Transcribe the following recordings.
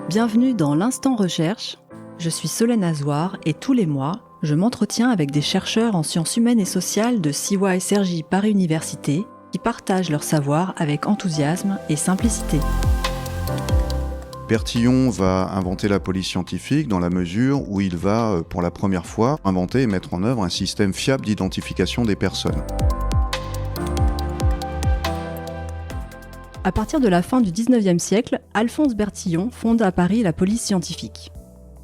Bienvenue dans l'Instant Recherche. Je suis Solène Azoir et tous les mois, je m'entretiens avec des chercheurs en sciences humaines et sociales de CY-SRJ Paris Université qui partagent leur savoir avec enthousiasme et simplicité. Bertillon va inventer la police scientifique dans la mesure où il va, pour la première fois, inventer et mettre en œuvre un système fiable d'identification des personnes. À partir de la fin du 19e siècle, Alphonse Bertillon fonde à Paris la police scientifique.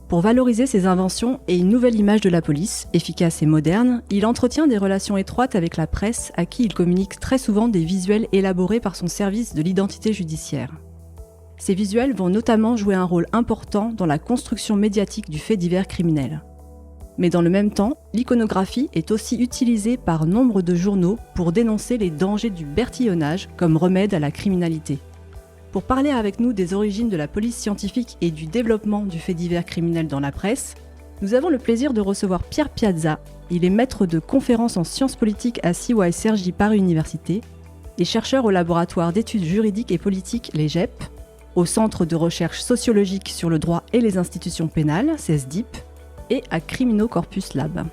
Pour valoriser ses inventions et une nouvelle image de la police, efficace et moderne, il entretient des relations étroites avec la presse à qui il communique très souvent des visuels élaborés par son service de l'identité judiciaire. Ces visuels vont notamment jouer un rôle important dans la construction médiatique du fait divers criminel. Mais dans le même temps, l'iconographie est aussi utilisée par nombre de journaux pour dénoncer les dangers du bertillonnage comme remède à la criminalité. Pour parler avec nous des origines de la police scientifique et du développement du fait divers criminel dans la presse, nous avons le plaisir de recevoir Pierre Piazza. Il est maître de conférences en sciences politiques à CY-SRJ Paris Université et chercheur au laboratoire d'études juridiques et politiques, les GEP, au Centre de recherche sociologique sur le droit et les institutions pénales, CESDIP, et à Criminocorpus Lab.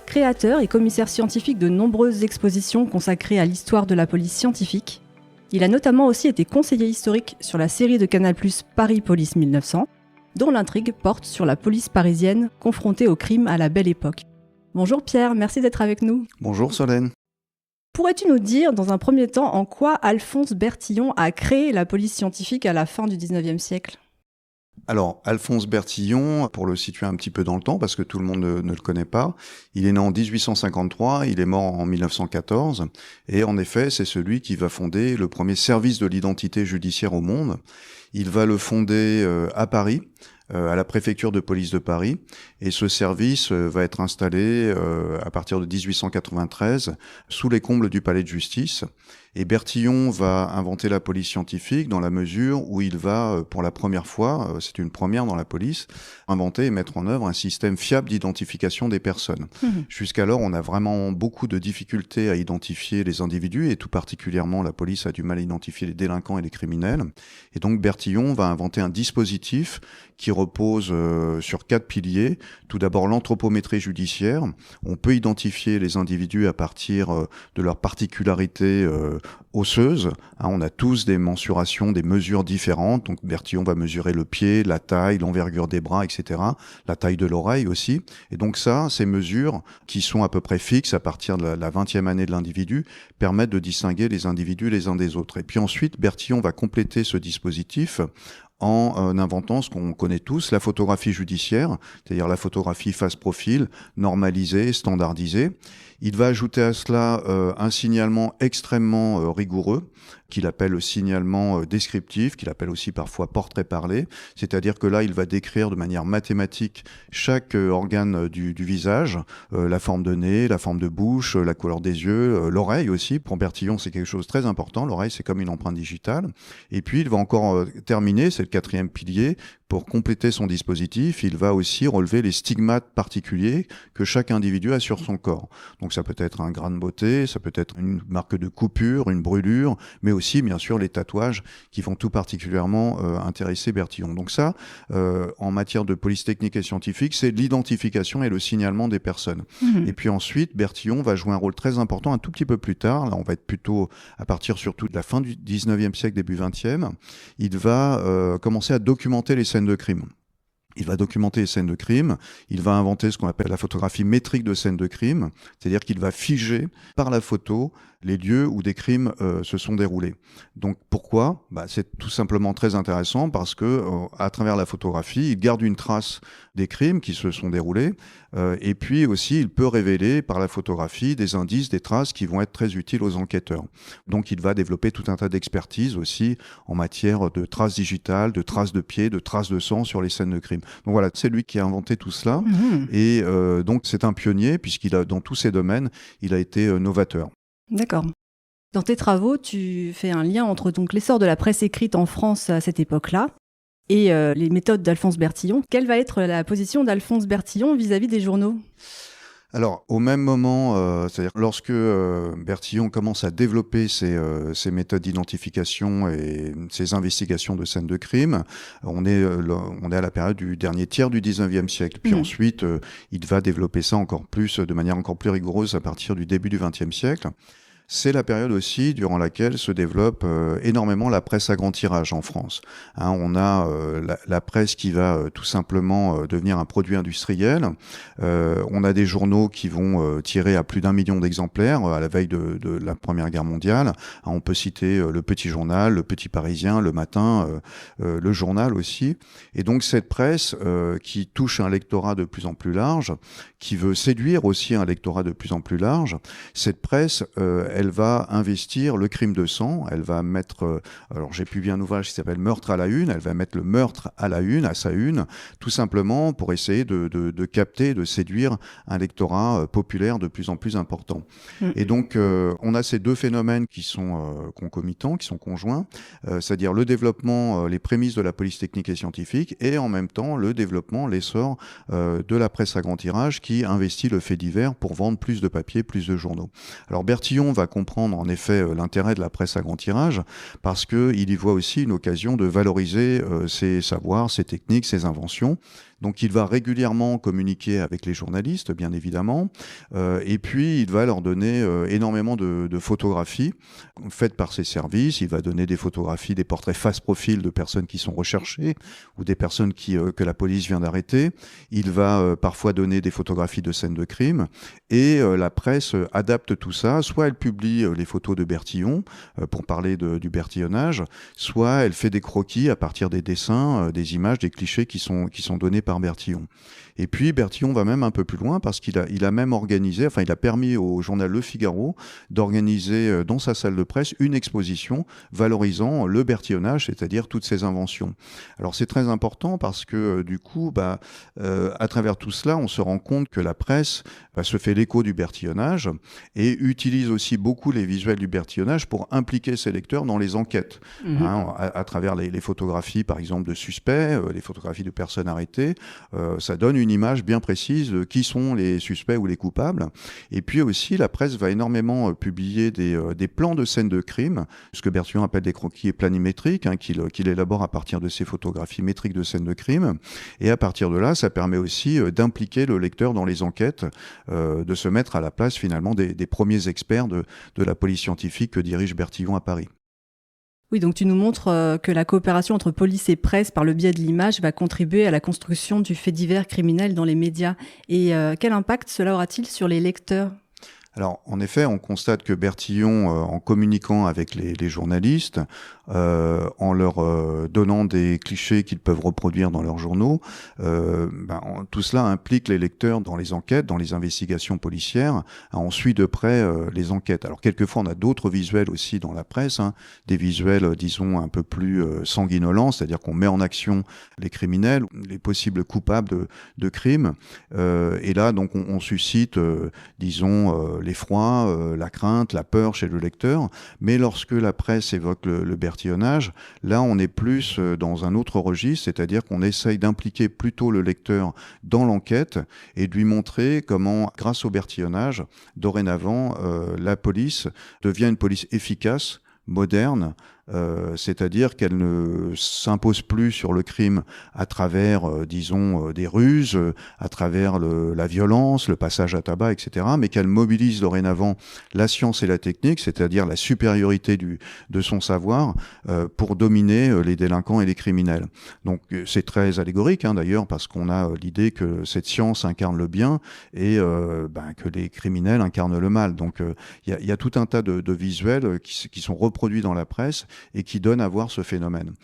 Créateur et commissaire scientifique de nombreuses expositions consacrées à l'histoire de la police scientifique, il a notamment aussi été conseiller historique sur la série de Canal+ Paris Police 1900, dont l'intrigue porte sur la police parisienne confrontée au crime à la Belle Époque. Bonjour Pierre, merci d'être avec nous. Bonjour Solène. Pourrais-tu nous dire, dans un premier temps, en quoi Alphonse Bertillon a créé la police scientifique à la fin du 19e siècle ? Alors, Alphonse Bertillon, pour le situer un petit peu dans le temps, parce que tout le monde ne le connaît pas, il est né en 1853, il est mort en 1914, et en effet, c'est celui qui va fonder le premier service de l'identité judiciaire au monde. Il va le fonder à Paris, à la préfecture de police de Paris, et ce service va être installé à partir de 1893 sous les combles du palais de justice. Et Bertillon va inventer la police scientifique dans la mesure où il va, pour la première fois, c'est une première dans la police, inventer et mettre en œuvre un système fiable d'identification des personnes. Jusqu'alors, on a vraiment beaucoup de difficultés à identifier les individus, et tout particulièrement, la police a du mal à identifier les délinquants et les criminels. Et donc, Bertillon va inventer un dispositif qui repose sur 4 piliers. Tout d'abord, l'anthropométrie judiciaire. On peut identifier les individus à partir de leurs particularités osseuses. On a tous des mensurations, des mesures différentes. Donc Bertillon va mesurer le pied, la taille, l'envergure des bras, etc. La taille de l'oreille aussi. Et donc ça, ces mesures qui sont à peu près fixes à partir de la 20e année de l'individu permettent de distinguer les individus les uns des autres. Et puis ensuite, Bertillon va compléter ce dispositif en inventant ce qu'on connaît tous, la photographie judiciaire, c'est-à-dire la photographie face-profil, normalisée, standardisée. Il va ajouter à cela un signalement extrêmement rigoureux, qu'il appelle le signalement descriptif, qu'il appelle aussi parfois portrait parlé, c'est-à-dire que là, il va décrire de manière mathématique chaque organe du visage, la forme de nez, la forme de bouche, la couleur des yeux, l'oreille aussi. Pour Bertillon, c'est quelque chose de très important. L'oreille, c'est comme une empreinte digitale. Et puis, il va encore terminer, c'est le 4e pilier, pour compléter son dispositif, il va aussi relever les stigmates particuliers que chaque individu a sur son corps. Donc ça peut être un grain de beauté, ça peut être une marque de coupure, une brûlure, mais aussi bien sûr les tatouages qui vont tout particulièrement intéresser Bertillon. Donc ça, en matière de police technique et scientifique, c'est l'identification et le signalement des personnes. Et puis ensuite, Bertillon va jouer un rôle très important un tout petit peu plus tard. Là, on va être plutôt à partir surtout de la fin du 19e siècle, début 20e. Il va commencer à documenter les scènes de crime. Il va documenter les scènes de crime, il va inventer ce qu'on appelle la photographie métrique de scènes de crime, c'est-à-dire qu'il va figer par la photo les lieux où des crimes se sont déroulés. Donc pourquoi ? C'est tout simplement très intéressant parce que à travers la photographie, il garde une trace des crimes qui se sont déroulés et puis aussi il peut révéler par la photographie des indices, des traces qui vont être très utiles aux enquêteurs. Donc il va développer tout un tas d'expertises aussi en matière de traces digitales, de traces de pieds, de traces de sang sur les scènes de crime. Donc voilà, c'est lui qui a inventé tout cela et donc c'est un pionnier puisqu'il a dans tous ces domaines, il a été novateur. D'accord. Dans tes travaux, tu fais un lien entre donc l'essor de la presse écrite en France à cette époque-là et les méthodes d'Alphonse Bertillon. Quelle va être la position d'Alphonse Bertillon vis-à-vis des journaux ? Alors, au même moment, c'est-à-dire lorsque Bertillon commence à développer ses méthodes d'identification et ses investigations de scènes de crime, on est à la période du dernier tiers du 19e siècle. Puis ensuite, il va développer ça encore plus, de manière encore plus rigoureuse à partir du début du 20e siècle. C'est la période aussi durant laquelle se développe énormément la presse à grand tirage en France. On a la presse qui va tout simplement devenir un produit industriel. On a des journaux qui vont tirer à plus d'1 million d'exemplaires à la veille de la Première Guerre mondiale. On peut citer le Petit Journal, le Petit Parisien, le Matin, le Journal aussi. Et donc cette presse qui touche un lectorat de plus en plus large, qui veut séduire aussi un lectorat de plus en plus large, cette presse elle va investir le crime de sang, elle va mettre, alors j'ai publié un ouvrage qui s'appelle Meurtre à la une, elle va mettre le meurtre à la une, à sa une, tout simplement pour essayer de capter, de séduire un lectorat populaire de plus en plus important. Et donc on a ces deux phénomènes qui sont concomitants, qui sont conjoints, c'est-à-dire le développement, les prémices de la police technique et scientifique, et en même temps le développement, l'essor de la presse à grand tirage qui investit le fait divers pour vendre plus de papier, plus de journaux. Alors Bertillon va comprendre en effet l'intérêt de la presse à grand tirage parce qu'il y voit aussi une occasion de valoriser ses savoirs, ses techniques, ses inventions. Donc il va régulièrement communiquer avec les journalistes, bien évidemment, et puis il va leur donner énormément de photographies faites par ses services. Il va donner des photographies, des portraits face-profil de personnes qui sont recherchées ou des personnes que la police vient d'arrêter. Il va parfois donner des photographies de scènes de crime et la presse adapte tout ça. Soit elle publie les photos de Bertillon pour parler du bertillonnage, soit elle fait des croquis à partir des dessins, des images, des clichés qui sont donnés par Bertillon. Et puis Bertillon va même un peu plus loin parce qu'il a même organisé, enfin il a permis au journal Le Figaro d'organiser dans sa salle de presse une exposition valorisant le bertillonnage, c'est-à-dire toutes ses inventions. Alors c'est très important parce que du coup, à travers tout cela, on se rend compte que la presse se fait l'écho du bertillonnage et utilise aussi beaucoup les visuels du bertillonnage pour impliquer ses lecteurs dans les enquêtes. À travers les photographies, par exemple, de suspects, les photographies de personnes arrêtées, ça donne une image bien précise de qui sont les suspects ou les coupables. Et puis aussi, la presse va énormément publier des plans de scènes de crime, ce que Bertillon appelle des croquis planimétriques, qu'il élabore à partir de ces photographies métriques de scènes de crime. Et à partir de là, ça permet aussi d'impliquer le lecteur dans les enquêtes, de se mettre à la place finalement des premiers experts de la police scientifique que dirige Bertillon à Paris. Oui, donc tu nous montres que la coopération entre police et presse par le biais de l'image va contribuer à la construction du fait divers criminel dans les médias. Et quel impact cela aura-t-il sur les lecteurs ? Alors, en effet, on constate que Bertillon, en communiquant avec les journalistes, en leur donnant des clichés qu'ils peuvent reproduire dans leurs journaux, tout cela implique les lecteurs dans les enquêtes, dans les investigations policières. On suit de près les enquêtes. Alors, quelquefois, on a d'autres visuels aussi dans la presse, des visuels, disons, un peu plus sanguinolents, c'est-à-dire qu'on met en action les criminels, les possibles coupables de crimes. Et là, donc, on suscite, disons, l'effroi, la crainte, la peur chez le lecteur. Mais lorsque la presse évoque le bertillonnage, là on est plus dans un autre registre, c'est-à-dire qu'on essaye d'impliquer plutôt le lecteur dans l'enquête et de lui montrer comment, grâce au bertillonnage, dorénavant, la police devient une police efficace, moderne, c'est-à-dire qu'elle ne s'impose plus sur le crime à travers, disons, des ruses, à travers la violence, le passage à tabac, etc., mais qu'elle mobilise dorénavant la science et la technique, c'est-à-dire la supériorité de son savoir pour dominer les délinquants et les criminels. Donc c'est très allégorique, d'ailleurs, parce qu'on a l'idée que cette science incarne le bien et que les criminels incarnent le mal. Donc il y a tout un tas de visuels qui sont reproduits dans la presse et qui donne à voir ce phénomène.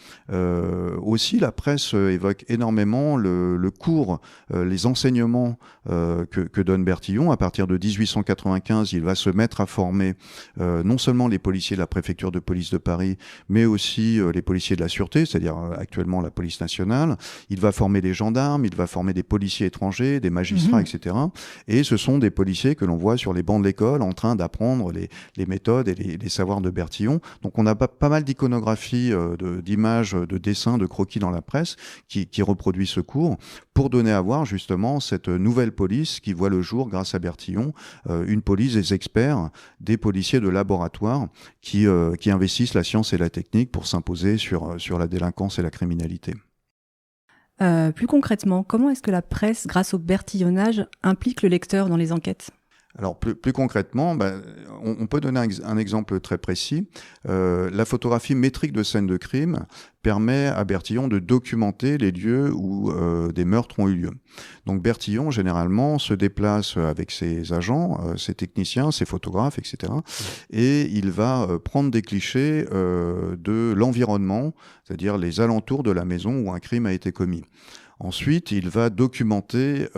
Aussi, la presse évoque énormément le cours, les enseignements que donne Bertillon. À partir de 1895, il va se mettre à former non seulement les policiers de la préfecture de police de Paris, mais aussi les policiers de la sûreté, c'est-à-dire actuellement la police nationale. Il va former des gendarmes, il va former des policiers étrangers, des magistrats, etc. Et ce sont des policiers que l'on voit sur les bancs de l'école en train d'apprendre les méthodes et les savoirs de Bertillon. Donc on a pas mal mal d'iconographies, d'images, de dessins, de croquis dans la presse qui reproduit ce cours pour donner à voir justement cette nouvelle police qui voit le jour grâce à Bertillon, une police des experts, des policiers de laboratoire qui investissent la science et la technique pour s'imposer sur la délinquance et la criminalité. Plus concrètement, comment est-ce que la presse, grâce au bertillonnage, implique le lecteur dans les enquêtes ? Alors plus concrètement, on peut donner un exemple très précis. La photographie métrique de scènes de crime permet à Bertillon de documenter les lieux où des meurtres ont eu lieu. Donc Bertillon, généralement, se déplace avec ses agents, ses techniciens, ses photographes, etc. Et il va prendre des clichés de l'environnement, c'est-à-dire les alentours de la maison où un crime a été commis. Ensuite, il va documenter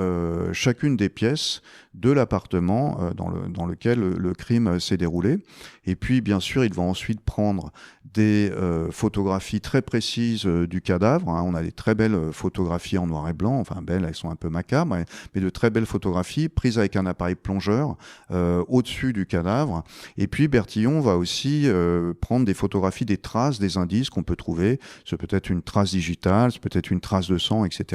chacune des pièces de l'appartement dans lequel le crime s'est déroulé. Et puis, bien sûr, il va ensuite prendre des photographies très précises du cadavre. On a des très belles photographies en noir et blanc. Enfin, belles, elles sont un peu macabres, mais de très belles photographies prises avec un appareil plongeur au-dessus du cadavre. Et puis, Bertillon va aussi prendre des photographies des traces, des indices qu'on peut trouver. C'est peut-être une trace digitale, c'est peut-être une trace de sang, etc.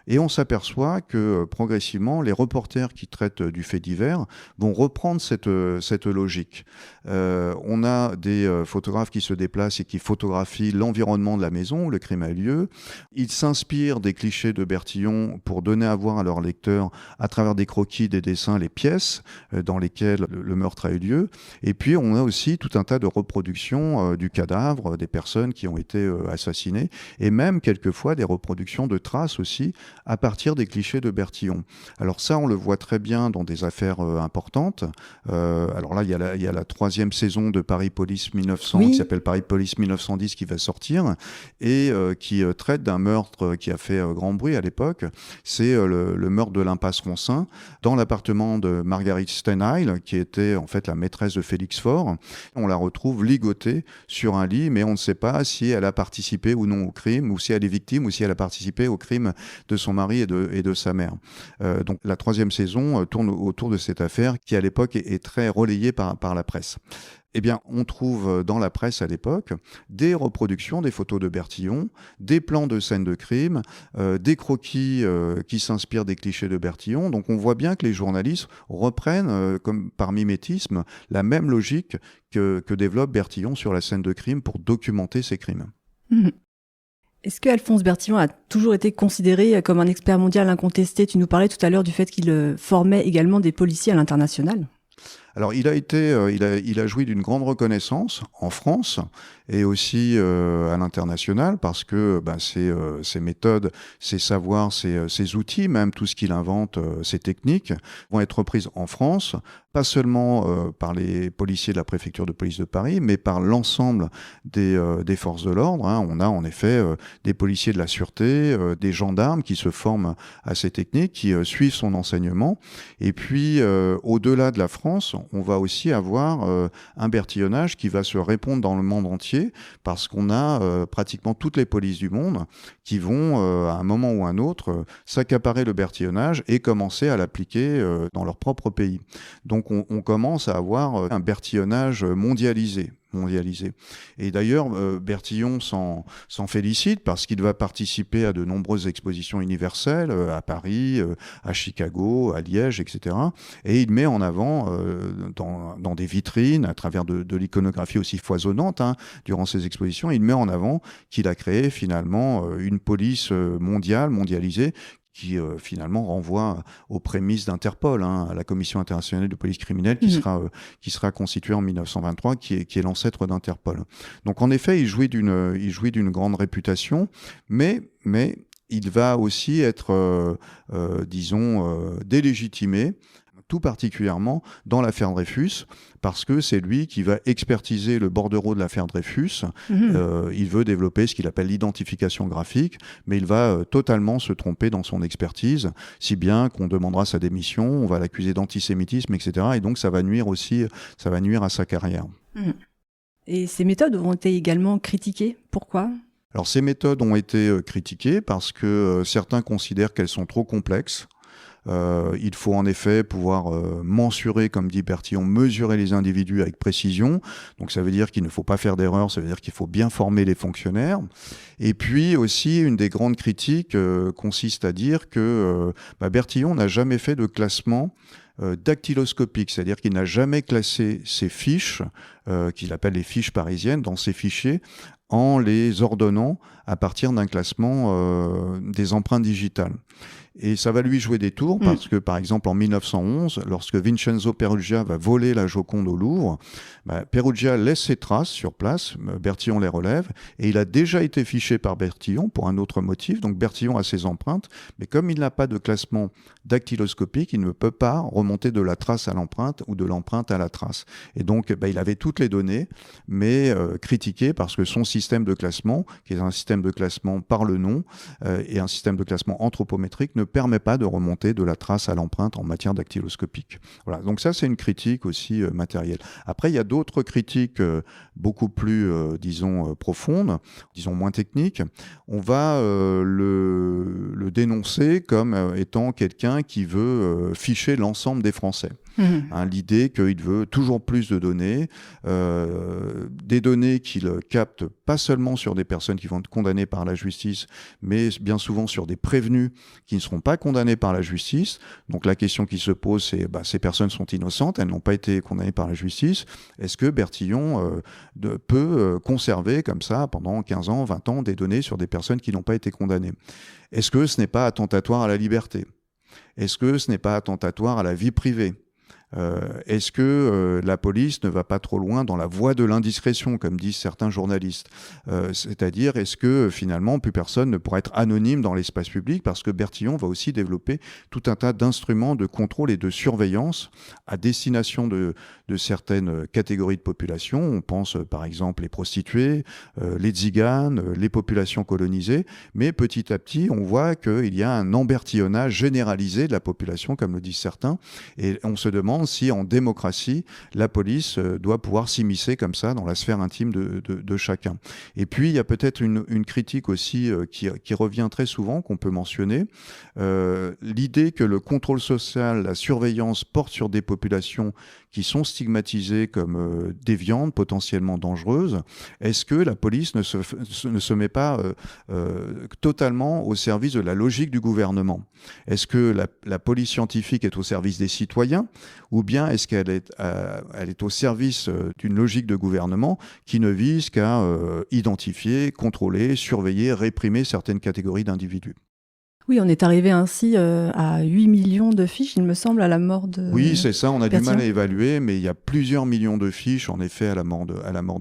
Et on s'aperçoit que progressivement, les reporters qui traitent du fait divers vont reprendre cette logique. On a des photographes qui se déplacent et qui photographient l'environnement de la maison où le crime a eu lieu. Ils s'inspirent des clichés de Bertillon pour donner à voir à leurs lecteurs, à travers des croquis, des dessins, les pièces dans lesquelles le meurtre a eu lieu. Et puis, on a aussi tout un tas de reproductions du cadavre, des personnes qui ont été assassinées, et même quelquefois des reproductions de traces aussi à partir des clichés de Bertillon. Alors ça, on le voit très bien dans des affaires importantes. Alors là, il y a la 3e saison de Paris Police 1900 qui s'appelle Paris Police 1910 qui va sortir et qui traite d'un meurtre qui a fait grand bruit à l'époque. C'est le meurtre de l'impasse Ronsin dans l'appartement de Marguerite Stenheil, qui était en fait la maîtresse de Félix Faure. On la retrouve ligotée sur un lit, mais on ne sait pas si elle a participé ou non au crime, ou si elle est victime, ou si elle a participé au crime de son mari et de sa mère. Donc la 3e saison tourne autour de cette affaire qui à l'époque est très relayée par la presse. Eh bien, on trouve dans la presse à l'époque des reproductions des photos de Bertillon, des plans de scènes de crime, des croquis qui s'inspirent des clichés de Bertillon. Donc on voit bien que les journalistes reprennent, comme par mimétisme, la même logique que développe Bertillon sur la scène de crime pour documenter ces crimes. Mmh. Est-ce que Alphonse Bertillon a toujours été considéré comme un expert mondial incontesté ? Tu nous parlais tout à l'heure du fait qu'il formait également des policiers à l'international. Alors, il a joui d'une grande reconnaissance en France et aussi à l'international parce que ses méthodes, ses savoirs, ses outils, même tout ce qu'il invente, ses techniques, vont être prises en France, pas seulement par les policiers de la préfecture de police de Paris, mais par l'ensemble des forces de l'ordre. On a en effet des policiers de la sûreté, des gendarmes qui se forment à ces techniques, qui suivent son enseignement. Et puis, au-delà de la France, on va aussi avoir un bertillonnage qui va se répandre dans le monde entier parce qu'on a pratiquement toutes les polices du monde qui vont, à un moment ou un autre, s'accaparer le bertillonnage et commencer à l'appliquer dans leur propre pays. Donc on commence à avoir un bertillonnage mondialisé. Et d'ailleurs, Bertillon s'en félicite parce qu'il va participer à de nombreuses expositions universelles à Paris, à Chicago, à Liège, etc. Et il met en avant dans des vitrines, à travers de l'iconographie aussi foisonnante durant ces expositions, il met en avant qu'il a créé finalement une police mondialisée, qui finalement renvoie aux prémices d'Interpol, à la Commission internationale de police criminelle qui sera constituée en 1923, qui est l'ancêtre d'Interpol. Donc en effet, il jouit d'une grande réputation, mais il va aussi être, délégitimé, tout particulièrement dans l'affaire Dreyfus, parce que c'est lui qui va expertiser le bordereau de l'affaire Dreyfus. Il veut développer ce qu'il appelle l'identification graphique, mais il va totalement se tromper dans son expertise, si bien qu'on demandera sa démission, on va l'accuser d'antisémitisme, etc. Et donc ça va nuire à sa carrière. Et ces méthodes ont été également critiquées. Pourquoi ? Alors ces méthodes ont été critiquées parce que certains considèrent qu'elles sont trop complexes. Il faut en effet pouvoir mensurer, comme dit Bertillon, mesurer les individus avec précision. Donc ça veut dire qu'il ne faut pas faire d'erreur, ça veut dire qu'il faut bien former les fonctionnaires. Et puis aussi, une des grandes critiques consiste à dire que Bertillon n'a jamais fait de classement dactyloscopique, c'est-à-dire qu'il n'a jamais classé ses fiches, qu'il appelle les fiches parisiennes, dans ses fichiers, en les ordonnant à partir d'un classement des empreintes digitales. Et ça va lui jouer des tours parce que, par exemple, en 1911, lorsque Vincenzo Peruggia va voler la Joconde au Louvre, Peruggia laisse ses traces sur place, Bertillon les relève, et il a déjà été fiché par Bertillon pour un autre motif, donc Bertillon a ses empreintes, mais comme il n'a pas de classement dactyloscopique, il ne peut pas remonter de la trace à l'empreinte ou de l'empreinte à la trace. Et donc, il avait toutes les données, mais critiqué parce que son système de classement, qui est un système de classement par le nom, et un système de classement anthropométrique, ne permet pas de remonter de la trace à l'empreinte en matière dactyloscopique. Voilà. Donc ça, c'est une critique aussi matérielle. Après, il y a d'autres critiques beaucoup plus, profondes, disons moins techniques. On va le dénoncer comme étant quelqu'un qui veut ficher l'ensemble des Français. L'idée qu'il veut toujours plus de données, des données qu'il capte pas seulement sur des personnes qui vont être condamnées par la justice, mais bien souvent sur des prévenus qui ne seront pas condamnés par la justice. Donc la question qui se pose, c'est ces personnes sont innocentes, elles n'ont pas été condamnées par la justice. Est-ce que Bertillon peut conserver comme ça pendant 15 ans, 20 ans des données sur des personnes qui n'ont pas été condamnées? Est-ce que ce n'est pas attentatoire à la liberté? Est-ce que ce n'est pas attentatoire à la vie privée? Est-ce que la police ne va pas trop loin dans la voie de l'indiscrétion, comme disent certains journalistes? C'est-à-dire, est-ce que finalement, plus personne ne pourra être anonyme dans l'espace public? Parce que Bertillon va aussi développer tout un tas d'instruments de contrôle et de surveillance à destination de certaines catégories de population. On pense par exemple les prostituées, les tziganes, les populations colonisées. Mais petit à petit, on voit qu'il y a un embertillonnage généralisé de la population, comme le disent certains. Et on se demande si en démocratie, la police doit pouvoir s'immiscer comme ça dans la sphère intime de chacun. Et puis, il y a peut-être une critique aussi qui revient très souvent, qu'on peut mentionner. L'idée que le contrôle social, la surveillance porte sur des populations qui sont stigmatisées comme déviantes, potentiellement dangereuses. Est-ce que la police ne se met pas totalement au service de la logique du gouvernement? Est-ce que la police scientifique est au service des citoyens, ou bien est-ce qu'elle est au service d'une logique de gouvernement qui ne vise qu'à identifier, contrôler, surveiller, réprimer certaines catégories d'individus? Oui, on est arrivé ainsi à 8 millions de fiches, il me semble, à la mort de Oui, c'est ça, on a Bertillon. du mal à évaluer, mais il y a plusieurs millions de fiches, en effet, à la mort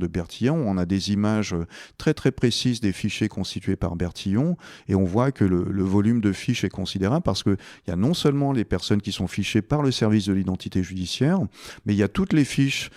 de Bertillon. On a des images très très précises des fichiers constitués par Bertillon, et on voit que le volume de fiches est considérable, parce qu'il y a non seulement les personnes qui sont fichées par le service de l'identité judiciaire, mais il y a toutes les fiches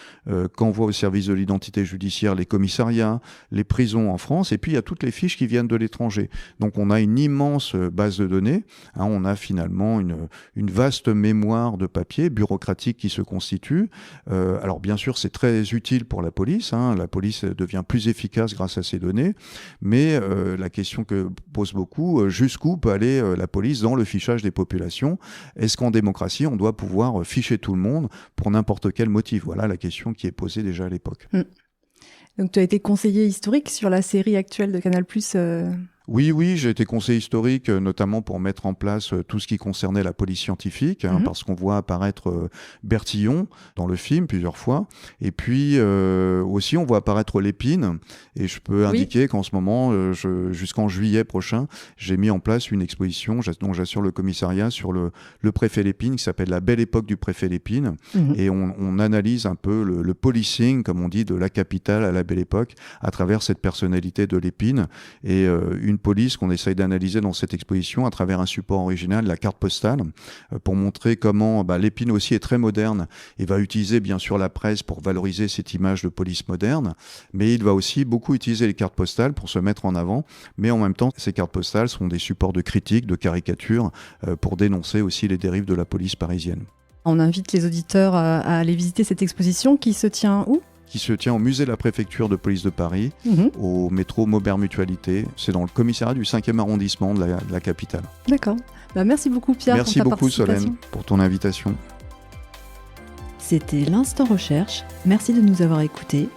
qu'envoient au service de l'identité judiciaire les commissariats, les prisons en France, et puis il y a toutes les fiches qui viennent de l'étranger. Donc on a une immense base de données. On a finalement une vaste mémoire de papier bureaucratique qui se constitue. Alors bien sûr, c'est très utile pour la police. La police devient plus efficace grâce à ces données. Mais la question que pose beaucoup, jusqu'où peut aller la police dans le fichage des populations? Est-ce qu'en démocratie, on doit pouvoir ficher tout le monde pour n'importe quel motif? Voilà la question qui est posée déjà à l'époque. Donc tu as été conseiller historique sur la série actuelle de Canal+. Oui, j'ai été conseiller historique, notamment pour mettre en place tout ce qui concernait la police scientifique, parce qu'on voit apparaître Bertillon dans le film plusieurs fois. Et puis aussi, on voit apparaître Lépine. Et je peux indiquer qu'en ce moment, jusqu'en juillet prochain, j'ai mis en place une exposition dont j'assure le commissariat sur le préfet Lépine, qui s'appelle La belle époque du préfet Lépine. Et on analyse un peu le policing, comme on dit, de la capitale à la belle époque, à travers cette personnalité de Lépine. Et une police qu'on essaye d'analyser dans cette exposition à travers un support original, la carte postale, pour montrer comment Lépine aussi est très moderne et va utiliser bien sûr la presse pour valoriser cette image de police moderne, mais il va aussi beaucoup utiliser les cartes postales pour se mettre en avant, mais en même temps ces cartes postales sont des supports de critique, de caricature, pour dénoncer aussi les dérives de la police parisienne. On invite les auditeurs à aller visiter cette exposition qui se tient où ? qui se tient au musée de la préfecture de police de Paris, au métro Maubert Mutualité. C'est dans le commissariat du 5e arrondissement de la capitale. D'accord. Merci beaucoup Pierre Merci pour ta beaucoup participation. Solène pour ton invitation. C'était l'Instant Recherche. Merci de nous avoir écoutés.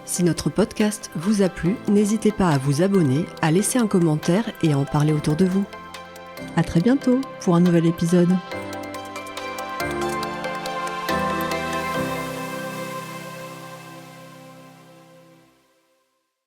Si notre podcast vous a plu, n'hésitez pas à vous abonner, à laisser un commentaire et à en parler autour de vous. À très bientôt pour un nouvel épisode.